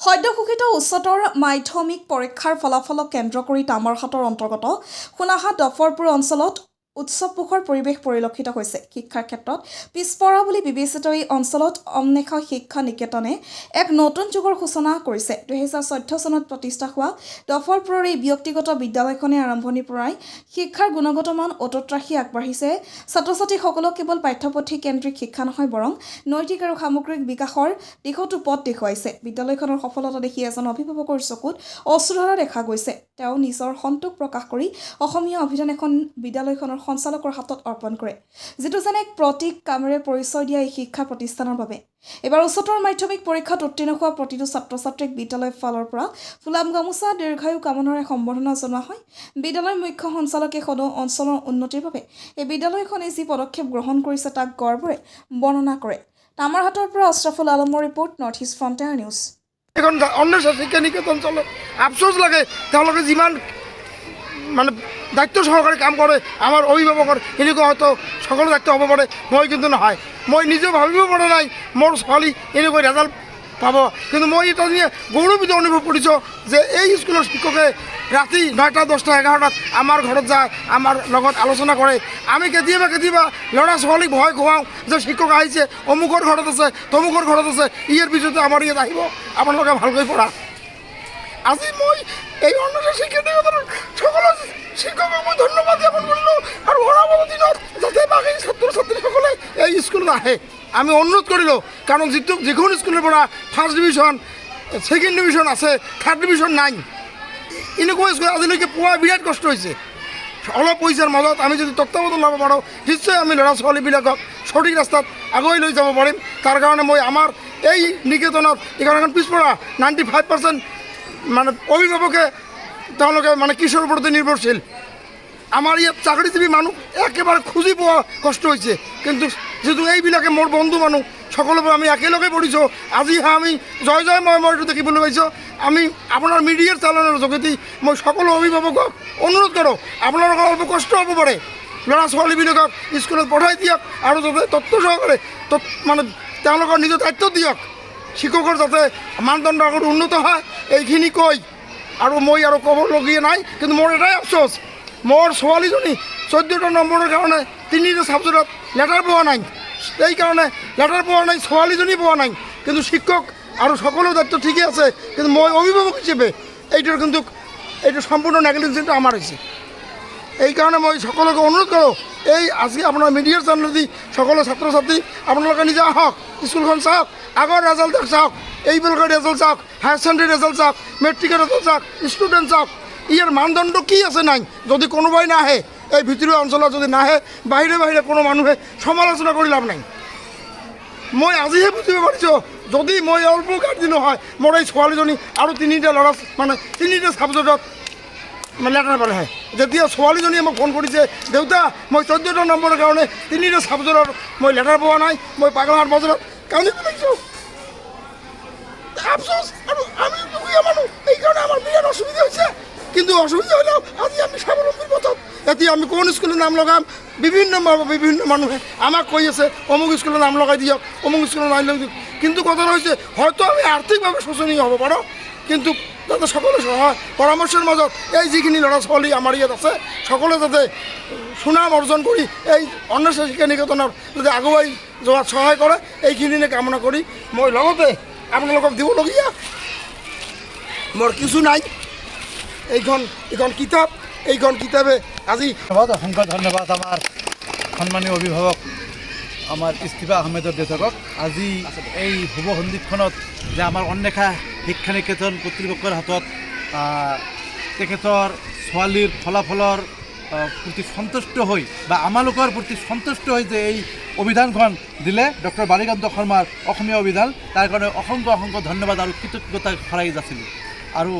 সদ্যঘোষিত উচ্চতৰ মাধ্যমিক পৰীক্ষাৰ ফলাফলক কেন্দ্ৰ কৰি তামাৰহাটৰ অন্তৰ্গত সোণাহাট দফৰপুৰ অঞ্চলত উৎসৱমুখৰ পৰিৱেশ পৰিলক্ষিত হৈছে। শিক্ষাৰ ক্ষেত্ৰত পিছপৰা বুলি বিবেচিত এই অঞ্চলত অন্বেষা শিক্ষা নিকেতনে এক নতুন যুগৰ সূচনা কৰিছে। 2014 চনত প্ৰতিষ্ঠা হোৱা দফৰপুৰৰ এই ব্যক্তিগত বিদ্যালয়খনে আৰম্ভণিৰ পৰাই শিক্ষাৰ গুণগত মান অটুট ৰাখি আগবাঢ়িছে। ছাত্ৰ-ছাত্ৰীসকলক কেৱল পাঠ্যপুথি কেন্দ্ৰিক শিক্ষা নহয়, বৰং নৈতিক আৰু সামগ্ৰিক বিকাশৰ দিশতো পথ দেখুৱাইছে। বিদ্যালয়খনৰ সফলতা দেখি এজন অভিভাৱকৰ চকুত অশ্ৰুধাৰা দেখা গৈছে। তেওঁ নিজৰ সন্তোষ প্ৰকাশ কৰি অসমীয়া অভিধান এখন বিদ্যালয়খনৰ সঞ্চালকৰ হাতত অৰ্পণ কৰে, যিটো যেন এক প্ৰতীক কামেৰে পৰিচয় দিয়া এই শিক্ষা প্ৰতিষ্ঠানৰ বাবে। এবাৰ উচ্চতৰ মাধ্যমিক পৰীক্ষাত উত্তীৰ্ণ হোৱা প্ৰতিটো ছাত্ৰ-ছাত্ৰীক বিদ্যালয়ৰ ফালৰ পৰা ফুলাম গামোচা দীৰ্ঘায়ু কামনাৰে সম্বৰ্ধনা জনোৱা হয়। বিদ্যালয়ৰ মুখ্য সঞ্চালকে সদৌ অঞ্চলৰ উন্নতিৰ বাবে এই বিদ্যালয়খনে যি পদক্ষেপ গ্ৰহণ কৰিছে তাক গৰ্বৰে বৰ্ণনা কৰে। তামাৰহাটৰ পৰা আশ্ৰাফুল আলমৰ report, north east frontier news. এখন অন্বেষা শিক্ষা নিকেতন চলে, আফচোস লাগে তেওঁলোকে যিমান মানে দায়িত্ব সহকাৰে কাম কৰে। আমাৰ অভিভাৱকৰ এনেকুৱা হয়তো সকলো দায়িত্ব হ'ব পাৰে, মই কিন্তু নহয়। মই নিজেও ভাবিব পৰা নাই মোৰ ছোৱালী এনেকৈ ৰেজাল্ট পাব, কিন্তু মই এটা নিয়ে গৌৰৱিত অনুভৱ কৰিছোঁ যে এই স্কুলৰ শিক্ষকে ৰাতি 9টা, 10টা, 11টাত আমাৰ ঘৰত যায়, আমাৰ লগত আলোচনা কৰে। আমি কেতিয়াবা ল'ৰা ছোৱালীক ভয় খুৱাওঁ যে শিক্ষক আহিছে, অমুকৰ ঘৰত আছে, তমুকৰ ঘৰত আছে, ইয়াৰ পিছতে আমাৰ ইয়াত আহিব, আপোনালোকে ভালকৈ পঢ়া। আজি মই এই অন্বেষা শিক্ষা নিকেতনৰ সকলো শিক্ষকক মই ধন্যবাদ জ্ঞাপন কৰিলোঁ আৰু অনাগত দিনত যাতে বাকী ছাত্ৰ ছাত্ৰীসকলে এই স্কুলত আহে আমি অনুৰোধ কৰিলোঁ। কাৰণ যিখন স্কুলৰ পৰা ফাৰ্ষ্ট ডিভিজন, ছেকেণ্ড ডিভিজন আছে, থাৰ্ড ডিভিজন নাই, এনেকুৱা স্কুল আজিলৈকে পোৱা বিৰাট কষ্ট হৈছে। অলপ পইচাৰ মাজত আমি যদি তত্ত্বাৱধান ল'ব পাৰোঁ, নিশ্চয় আমি ল'ৰা ছোৱালীবিলাকক সঠিক ৰাস্তাত আগুৱাই লৈ যাব পাৰিম। তাৰ কাৰণে মই আমাৰ এই নিকেতনত এখন পিছপৰা 95% মানে অভিভাৱকে তেওঁলোকে মানে কিশোৰ ওপৰতে নিৰ্ভৰশীল। আমাৰ ইয়াত চাকৰিজীৱী মানুহ একেবাৰে খুজি পোৱা কষ্ট হৈছে, কিন্তু যিটো এইবিলাকে মোৰ বন্ধু মানুহ সকলোবোৰ আমি একেলগে পঢ়িছোঁ। আজি আমি জয় মইটো দেখিবলৈ পাইছোঁ। আমি আপোনাৰ মিডিয়াৰ চেনেলৰ যোগেদি মই সকলো অভিভাৱকক অনুৰোধ কৰোঁ, আপোনালোকৰ অলপ কষ্ট হ'ব পাৰে, ল'ৰা ছোৱালীবিলাকক স্কুলত পঠাই দিয়ক আৰু যাতে তথ্য সহকাৰে মানে তেওঁলোকৰ নিজৰ দায়িত্ব দিয়ক। শিক্ষকৰ যাতে মানদণ্ড আগত উন্নত হয় এইখিনি কৈ আৰু মই আৰু ক'বলগীয়া নাই। কিন্তু মোৰ এটাই আফচোচ, মোৰ ছোৱালীজনী 14টা নম্বৰৰ কাৰণে 3টা ছাবজেক্টত লেটাৰ পোৱা নাই। এইকাৰণে লেটাৰ পোৱা নাই, ছোৱালীজনী পোৱা নাই। কিন্তু শিক্ষক আৰু সকলো দায়িত্ব ঠিকে আছে, কিন্তু মই অভিভাৱক হিচাপে এইটো সম্পূৰ্ণ নেগলিজেন্স আমাৰ হৈছে। এইকাৰণে মই সকলোকে অনুৰোধ কৰোঁ, এই আজি আপোনাৰ মিডিয়াৰ চেনেলেদি সকলো ছাত্ৰ ছাত্ৰী আপোনালোকে নিজে আহক, স্কুলখন চাওক, আগৰ ৰেজাল্ট চাওক, এইবিলাকৰ ৰেজাল্ট চাওক, হায়াৰ ছেকেণ্ডেৰী ৰেজাল্ট চাওক, মেট্ৰিকৰ ৰেজাল্ট চাওক, ষ্টুডেণ্ট চাওক, ইয়াৰ মানদণ্ড কি আছে নাই। যদি কোনোবাই নাহে, এই ভিতৰুৱা অঞ্চলত যদি নাহে, বাহিৰে কোনো মানুহে সমালোচনা কৰি লাভ নাই। মই আজিহে বুজিব পাৰিছোঁ, যদি মই অল্প গাৰ্জেন নহয়, মোৰ এই ছোৱালীজনী আৰু 3টা ল'ৰা মানে 3টা ছাবজেক্টত লেটাৰ পালে হয়। যেতিয়া ছোৱালীজনীয়ে মোক ফোন কৰিছে, দেউতা মই 14টা নম্বৰৰ কাৰণে 3টা ছাবজেক্টৰ মই লেটাৰ পোৱা নাই, মই পাগলাহাট বজাৰত কান্দি পেলাইছোঁ। আফচোচ, আৰু আমি দুখীয়া মানুহ, এইকাৰণে আমাৰ বিৰাট অসুবিধা হৈছে। কিন্তু অসুবিধা হ'লেও আজি আমি স্বাৱলম্বীৰ পথত। এতিয়া আমি কোন স্কুলৰ নাম লগাম, বিভিন্ন মানুহে আমাক কৈ আছে অমুক স্কুলৰ নাম লগাই দিয়ক, অমুক স্কুলৰ নাম লগাই দিয়ক। কিন্তু কথাটো হৈছে, হয়তো আমি আৰ্থিকভাৱে শোচনীয় হ'ব পাৰোঁ, কিন্তু যাতে সকলো সহায় পৰামৰ্শৰ মাজত এই যিখিনি ল'ৰা ছোৱালী আমাৰ ইয়াত আছে, সকলোৱে যাতে সুনাম অৰ্জন কৰি এই অন্বেষা শিক্ষা নিকেতনৰ যাতে আগুৱাই যোৱাত সহায় কৰে, এইখিনি কামনা কৰি মই লগতে আপোনালোকক দিবলগীয়া মোৰ কিছু নাই। এইখন কিতাপ, এইখন কিতাপে আজি অসংখ্য ধন্যবাদ আমাৰ সন্মানীয় অভিভাৱক আমাৰ ইস্তিফা আহমেদৰ দেউতাকক। আজি এই শুভ সন্ধিক্ষণত যে আমাৰ অন্বেষা শিক্ষা নিকেতন কৰ্তৃপক্ষৰ হাতত তেখেতৰ ছোৱালীৰ ফলাফলৰ প্ৰতি সন্তুষ্ট হৈ বা আমালোকৰ প্ৰতি সন্তুষ্ট হৈ যে এই অভিধানখন দিলে ডক্টৰ বালিকান্ত শৰ্মাৰ অসমীয়া অভিধান, তাৰ কাৰণে অসংখ্য ধন্যবাদ আৰু কৃতজ্ঞতা খৰাই যাছিলোঁ। আৰু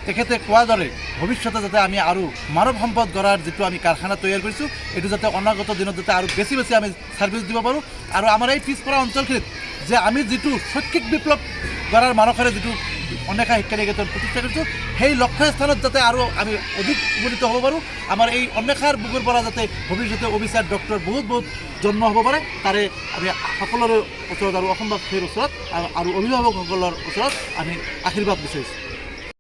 তেখেতে কোৱাৰ দৰে ভৱিষ্যতে যাতে আমি আৰু মানৱ সম্পদ গঢ়াৰ যিটো আমি কাৰখানা তৈয়াৰ কৰিছোঁ, এইটো যাতে অনাগত দিনত যাতে আৰু বেছি আমি ছাৰ্ভিচ দিব পাৰোঁ। আৰু আমাৰ এই পিছপৰা অঞ্চলখিনিত যে আমি যিটো শৈক্ষিক বিপ্লৱ গঢ়াৰ মানসেৰে যিটো অন্বেষা শিক্ষা নিকেতন প্ৰতিষ্ঠা কৰিছোঁ সেই লক্ষ্যস্থানত যাতে আৰু আমি অধিক উপনীত হ'ব পাৰোঁ আমাৰ এই অন্বেষাৰ বুকুৰ পৰা যাতে ভৱিষ্যতে অফিচাৰ ডক্টৰ বহুত জন্ম হ'ব পাৰে তাৰে আমি সকলোৰে ওচৰত আৰু অসমবাসীৰ ওচৰত আৰু অভিভাৱকসকলৰ ওচৰত আমি আশীৰ্বাদ বিচাৰিছোঁ